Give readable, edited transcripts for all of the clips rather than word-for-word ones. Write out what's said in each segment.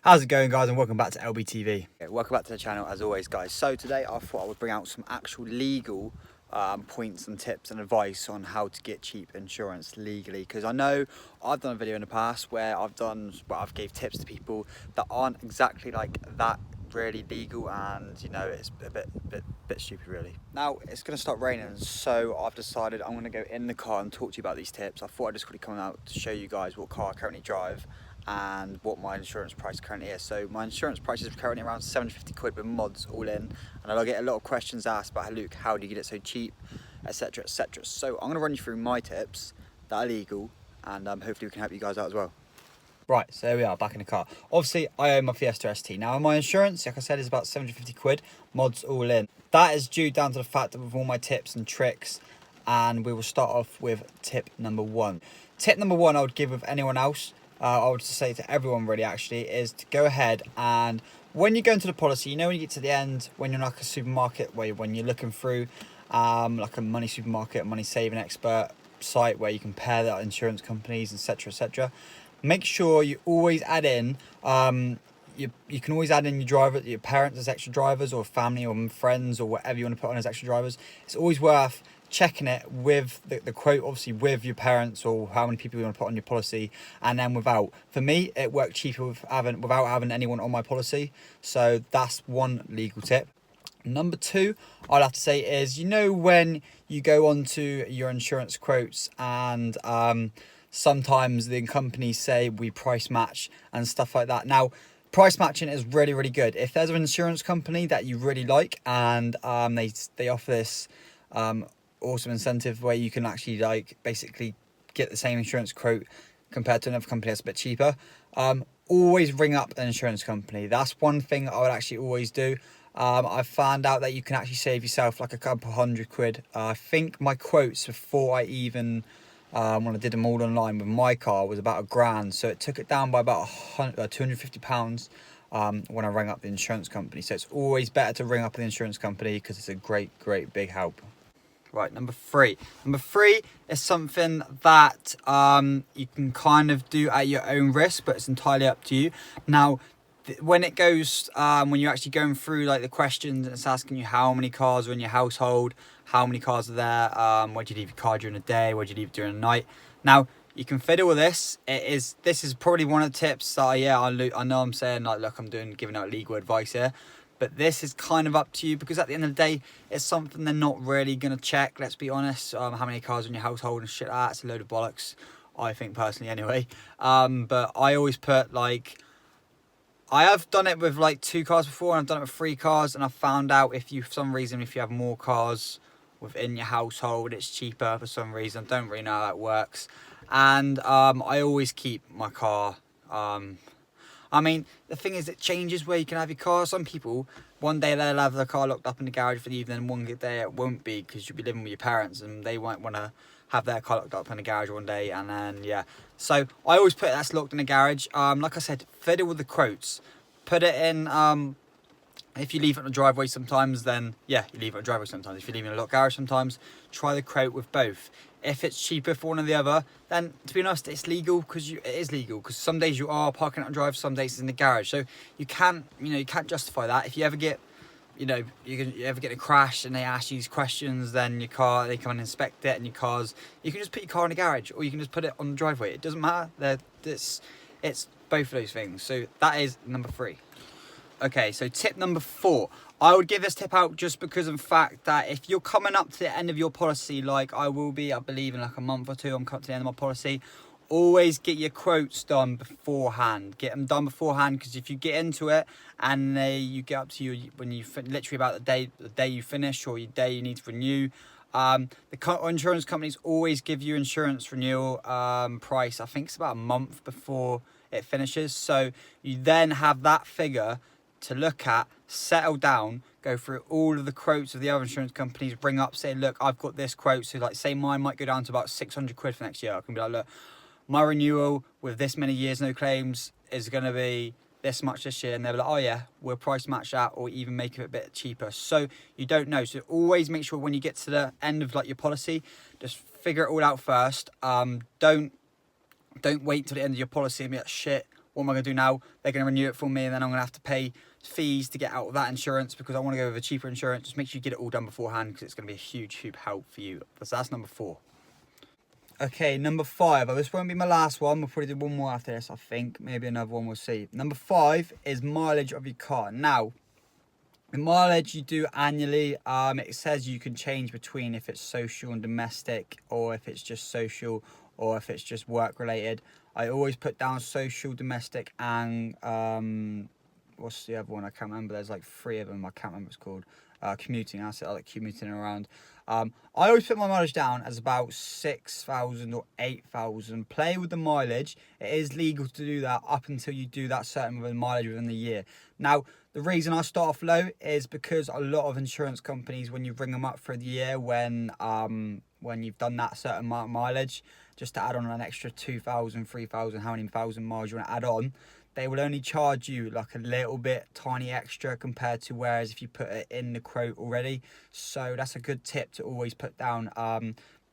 How's it going, guys, and welcome back to LBTV. Okay, welcome back to the channel as always, guys. So today I thought I would bring out some actual legal points and tips and advice on how to get cheap insurance legally, because I know I've done a video in the past where I've gave tips to people that aren't exactly like that really legal, and you know, it's a bit stupid really. Now it's going to start raining, so I've decided I'm going to go in the car and talk to you about these tips. I thought I'd just quickly come out to show you guys what car I currently drive and what my insurance price currently is. So my insurance price is currently around 750 quid with mods all in, and I get a lot of questions asked about, Luke, how do you get it so cheap, etc, etc. So I'm going to run you through my tips that are legal, and hopefully we can help you guys out as well. Right, so here we are, back in the car. Obviously, I own my Fiesta ST. Now, my insurance, like I said, is about 750 quid, mods all in. That is due down to the fact that with all my tips and tricks, and we will start off with tip number one. Tip number one I would give with anyone else, I would say to everyone really actually, is to go ahead and when you go into the policy, you know, when you get to the end, when you're like a supermarket, when you're looking through like a money supermarket, money saving expert site where you compare the insurance companies, etc, etc, make sure you always add in you can always add in your parents as extra drivers, or family or friends, or whatever you want to put on as extra drivers. It's always worth checking it with the quote, obviously with your parents or how many people you want to put on your policy, and then without. For me, it worked cheaper without having anyone on my policy. So that's one legal tip. Number two, I'd have to say is, you know, when you go onto your insurance quotes and sometimes the companies say we price match and stuff like that. Now, price matching is really, really good. If there's an insurance company that you really like and they offer this awesome incentive where you can actually like basically get the same insurance quote compared to another company that's a bit cheaper, always ring up an insurance company. That's one thing I would actually always do. I found out that you can actually save yourself like a couple hundred quid. I think my quotes before I even when I did them all online with my car was about £1,000, so it took it down by about £250 when I rang up the insurance company. So it's always better to ring up an insurance company because it's a great big help. Right, number three is something that you can kind of do at your own risk, but it's entirely up to you. Now, when it goes when you're actually going through like the questions, and it's asking you how many cars are in your household, how many cars are there, where do you leave your car during the day, where do you leave it during the night. Now, you can fiddle with this. This is probably one of the tips that I know I'm saying like, look, I'm giving out legal advice here, but this is kind of up to you, because at the end of the day, it's something they're not really going to check, let's be honest. How many cars in your household and shit like that, it's a load of bollocks, I think personally anyway. But I always put like, I have done it with like 2 cars before, and I've done it with 3 cars, and I've found out if you, for some reason, if you have more cars within your household, it's cheaper for some reason. I don't really know how that works. And I always keep my car. I mean, the thing is, it changes where you can have your car. Some people, one day they'll have their car locked up in the garage for the evening, one day it won't be, because you'll be living with your parents and they won't want to have their car locked up in the garage one day, and then yeah. So I always put that's locked in the garage. Like I said, fiddle with the quotes. Put it in. If you leave it in the driveway sometimes, then yeah, you leave it in the driveway sometimes. If you leave it in a locked garage sometimes, try the quote with both. If it's cheaper for one or the other, then to be honest, it's legal, because it is legal, because some days you are parking out and drive, some days it's in the garage. So you can't justify that. If you ever get, you ever get a crash and they ask you these questions, then your car, they come and inspect it, and you can just put your car in the garage, or you can just put it on the driveway. It doesn't matter. It's both of those things. So that is number 3. Okay, so tip number 4. I would give this tip out just because of the fact that if you're coming up to the end of your policy, like I will be, I believe in like a month or 2, I'm coming to the end of my policy, always get your quotes done beforehand. Get them done beforehand, because if you get into it and you get up to when you literally about the day you finish, or your day you need to renew, the insurance companies always give you insurance renewal price. I think it's about a month before it finishes. So you then have that figure to look at, settle down, go through all of the quotes of the other insurance companies, bring up, say, look, I've got this quote. So like, say mine might go down to about 600 quid for next year. I can be like, look, my renewal with this many years, no claims, is going to be this much this year. And they'll be like, oh yeah, we'll price match that, or even make it a bit cheaper. So you don't know. So always make sure when you get to the end of like your policy, just figure it all out first. Don't wait till the end of your policy and be like, shit, what am I going to do now? They're going to renew it for me, and then I'm going to have to pay fees to get out of that insurance because I want to go with a cheaper insurance. Just make sure you get it all done beforehand because it's going to be a huge help for you. So that's number 4. Okay, number 5. This won't be my last one. We'll probably do one more after this, I think. Maybe another one, we'll see. Number 5 is mileage of your car. Now, the mileage you do annually, it says you can change between if it's social and domestic, or if it's just social, or if it's just work related. I always put down social, domestic, and what's the other one? I can't remember. There's like 3 of them. I can't remember what it's called. Commuting. I like commuting around. I always put my mileage down as about 6,000 or 8,000. Play with the mileage. It is legal to do that up until you do that certain mileage within the year. Now, the reason I start off low is because a lot of insurance companies, when you bring them up for the year, when you've done that certain amount of mileage, just to add on an extra 2,000, 3,000, how many thousand miles you want to add on, they will only charge you like a little bit tiny extra compared to whereas if you put it in the quote already. So that's a good tip to always put down.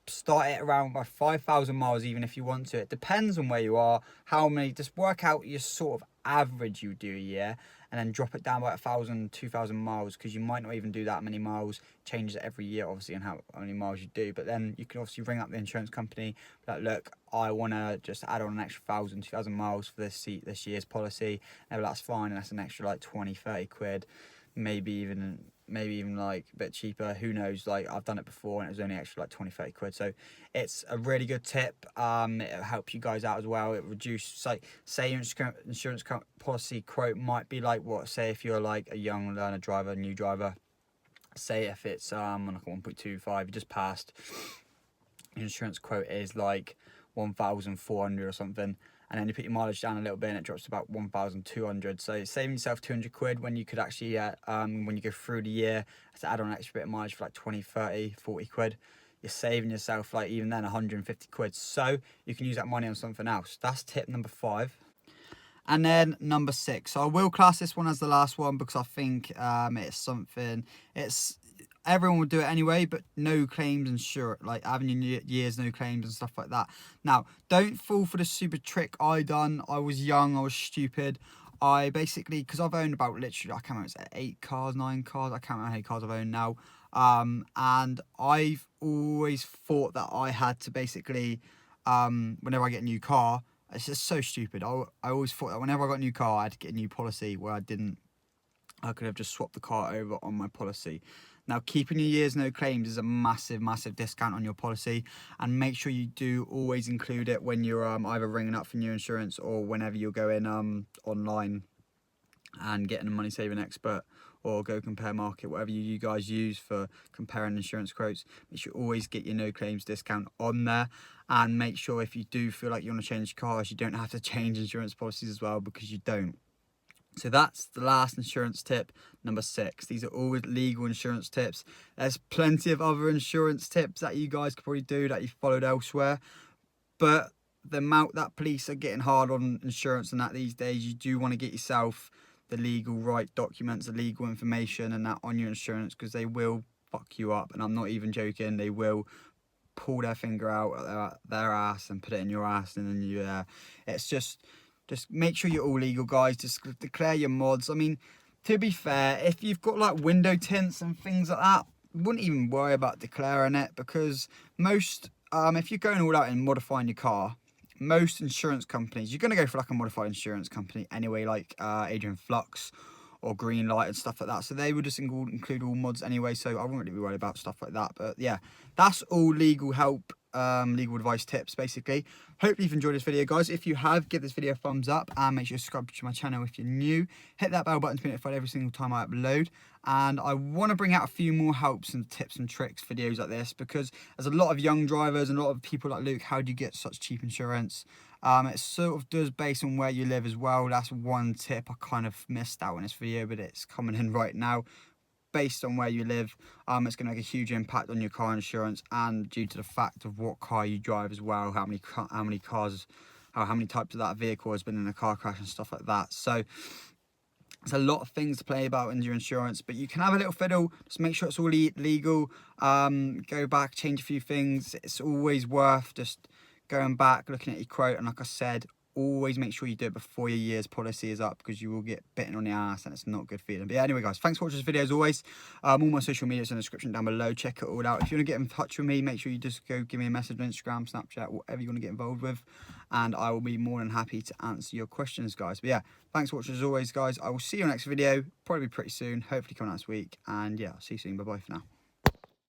Start it around by 5,000 miles even if you want to. It depends on where you are, how many, just work out your sort of average you do a year and then drop it down by 1,000, 2,000 miles because you might not even do that many miles. Changes it every year obviously and how many miles you do, but then you can obviously ring up the insurance company like, look, I want to just add on an extra 1,000, 2,000 miles for this year's policy. And that's fine, and that's an extra like 20, 30 quid, maybe even like a bit cheaper, who knows. Like I've done it before and it was only extra like 20, 30 quid. So it's a really good tip. It'll help you guys out as well. It reduces, like, say your insurance policy quote might be like, what, say if you're like a young learner driver, new driver, say if it's like a 1.25, you just passed, your insurance quote is like 1,400 or something, and then you put your mileage down a little bit and it drops to about 1,200. So saving yourself 200 quid when you could actually, when you go through the year, to add on an extra bit of mileage for like 20, 30, 40 quid. You're saving yourself, like, even then, 150 quid. So you can use that money on something else. That's tip number 5. And then number 6. So I will class this one as the last one because I think it's something, everyone would do it anyway, but no claims insurance, like having your years no claims and stuff like that. Now, don't fall for the super trick I done. I was young, I was stupid. I basically, because I've owned about literally, I can't remember, it's 8 cars, 9 cars, I can't remember how many cars I've owned now. And I've always thought that I had to basically, whenever I get a new car, it's just so stupid. I always thought that whenever I got a new car, I had to get a new policy where I could have just swapped the car over on my policy. Now, keeping your years no claims is a massive, massive discount on your policy, and make sure you do always include it when you're either ringing up for new insurance or whenever you're going online and getting a money saving expert or Go Compare Market, whatever you guys use for comparing insurance quotes. Make sure you always get your no claims discount on there, and make sure if you do feel like you want to change cars, you don't have to change insurance policies as well, because you don't. So that's the last insurance tip, number 6. These are all legal insurance tips. There's plenty of other insurance tips that you guys could probably do that you've followed elsewhere, but the amount that police are getting hard on insurance and that these days, you do want to get yourself the legal right documents, the legal information and that on your insurance, because they will fuck you up. And I'm not even joking, they will pull their finger out their ass and put it in your ass, and then it's just make sure you're all legal, guys. Just declare your mods. I mean, to be fair, if you've got like window tints and things like that, wouldn't even worry about declaring it, because most if you're going all out and modifying your car, most insurance companies, you're going to go for like a modified insurance company anyway, like Adrian Flux or Greenlight and stuff like that. So they would just include all mods anyway, so I wouldn't really be worried about stuff like that. But yeah, that's all legal help, legal advice tips basically. Hopefully you've enjoyed this video, guys. If you have, give this video a thumbs up and make sure you subscribe to my channel if you're new. Hit that bell button to be notified every single time I upload. And I want to bring out a few more helps and tips and tricks videos like this, because there's a lot of young drivers and a lot of people like, Luke, how do you get such cheap insurance? It sort of does based on where you live as well. That's one tip I kind of missed out in this video, but it's coming in right now. Based on where you live, it's going to make a huge impact on your car insurance, and due to the fact of what car you drive as well, how many types of that vehicle has been in a car crash and stuff like that. So there's a lot of things to play about in your insurance, but you can have a little fiddle. Just make sure it's all legal. Go back, change a few things. It's always worth just going back, looking at your quote, and like I said, always make sure you do it before your year's policy is up, because you will get bitten on the ass and it's not good feeling. But yeah, anyway guys, thanks for watching this video as always. All my social media is in the description down below. Check it all out. If you want to get in touch with me, make sure you just go give me a message on Instagram, Snapchat, whatever you want to get involved with, and I will be more than happy to answer your questions, guys. But yeah, thanks for watching as always, guys. I will see you in the next video, probably pretty soon, hopefully coming out this week, and yeah, I'll see you soon. Bye bye for now.